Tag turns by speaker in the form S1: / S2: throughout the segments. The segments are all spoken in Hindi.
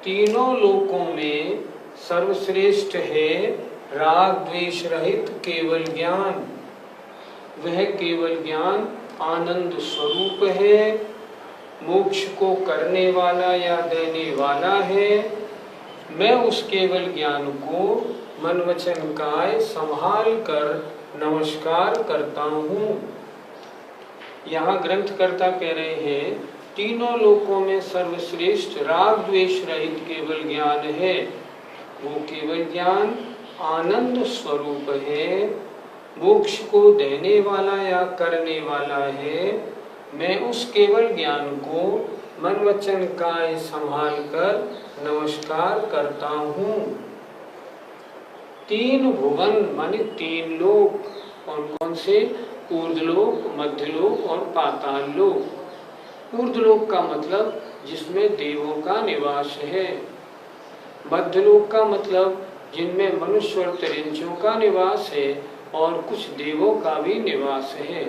S1: तीनों लोकों में सर्वश्रेष्ठ है राग द्वेष रहित केवल ज्ञान। वह केवल ज्ञान आनंद स्वरूप है, मोक्ष को करने वाला या देने वाला है। मैं उस केवल ज्ञान को मन वचन काय संभाल कर नमस्कार करता हूँ। यहाँ ग्रंथकर्ता कह रहे हैं तीनों लोकों में सर्वश्रेष्ठ राग द्वेष रहित केवल ज्ञान है। वो केवल ज्ञान आनंद स्वरूप है, मोक्ष को देने वाला या करने वाला है। मैं उस केवल ज्ञान को मन वचन काय संभाल कर नमस्कार करता हूँ। तीन भुवन माने तीन लोक, कौन कौन से? ऊर्ध्वलोक, मध्यलोक और पाताल लोक। ऊर्ध्वलोक का मतलब जिसमें देवों का निवास है, मध्यलोक का मतलब जिनमें मनुष्य और तिरंजियों का निवास है और कुछ देवों का भी निवास है,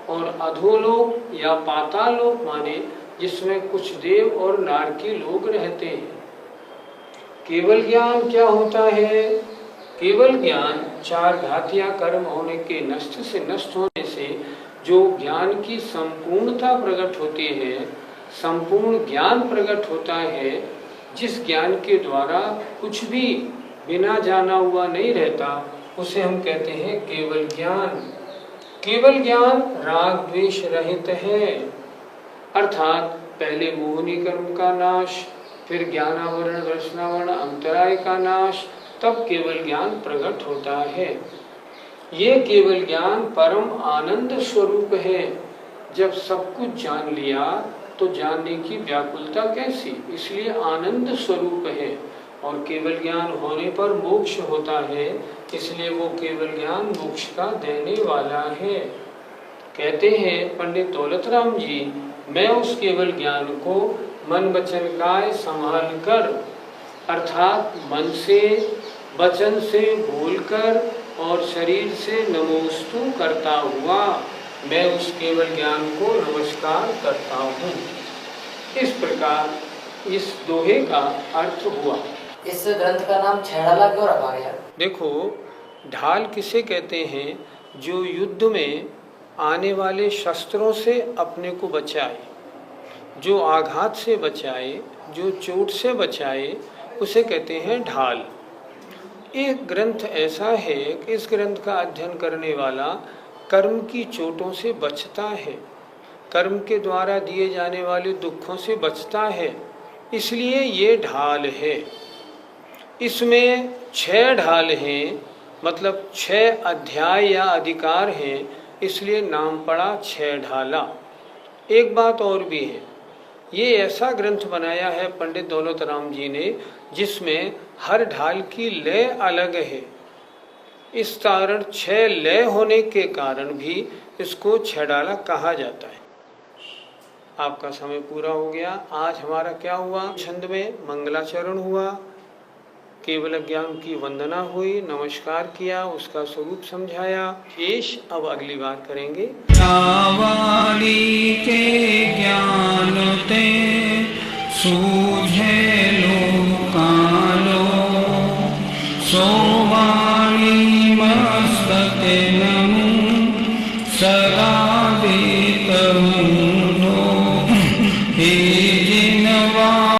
S1: और अधोलोक या पाताल लोक माने जिसमें कुछ देव और नारकी लोग रहते हैं। केवल ज्ञान क्या होता है? केवल ज्ञान चार घातिया कर्म होने के नष्ट से नष्ट होने से जो ज्ञान की संपूर्णता प्रकट होती है, संपूर्ण ज्ञान प्रकट होता है, जिस ज्ञान के द्वारा कुछ भी बिना जाना हुआ नहीं रहता, उसे हम कहते हैं केवल ज्ञान। केवल ज्ञान राग द्वेष रहित है, अर्थात पहले मोहनी कर्म का नाश, फिर ज्ञानावरण रचनावरण अंतराय का नाश, तब केवल ज्ञान प्रकट होता है। ये केवल ज्ञान परम आनंद स्वरूप है। जब सब कुछ जान लिया तो जानने की व्याकुलता कैसी? इसलिए आनंद स्वरूप है। और केवल ज्ञान होने पर मोक्ष होता है, इसलिए वो केवल ज्ञान मोक्ष का देने वाला है। कहते हैं पंडित दौलत राम जी, मैं उस केवल ज्ञान को मन वचन काय संभाल कर, अर्थात मन से, वचन से बोलकर और शरीर से नमोस्तु करता हुआ मैं उस केवल ज्ञान को नमस्कार करता हूँ। इस प्रकार इस दोहे का अर्थ हुआ।
S2: इस ग्रंथ का नाम छेड़ाला क्यों रखा गया?
S1: देखो, ढाल किसे कहते हैं? जो युद्ध में आने वाले शस्त्रों से अपने को बचाए, जो आघात से बचाए, जो चोट से बचाए, उसे कहते हैं ढाल। एक ग्रंथ ऐसा है कि इस ग्रंथ का अध्ययन करने वाला कर्म की चोटों से बचता है, कर्म के द्वारा दिए जाने वाले दुखों से बचता है, इसलिए ये ढाल है। इसमें 6 ढाल हैं, मतलब 6 अध्याय या अधिकार हैं, इसलिए नाम पड़ा 6 ढाला। एक बात और भी है, ये ऐसा ग्रंथ बनाया है पंडित दौलत राम जी ने जिसमें हर ढाल की लय अलग है। इस कारण 6 लय होने के कारण भी इसको छेड़ाला कहा जाता है। आपका समय पूरा हो गया। आज हमारा क्या हुआ? छंद में मंगलाचरण हुआ, केवल ज्ञान की वंदना हुई, नमस्कार किया, उसका स्वरूप समझाया। शेष अब अगली बार करेंगे।
S3: के ज्ञान ते सूझे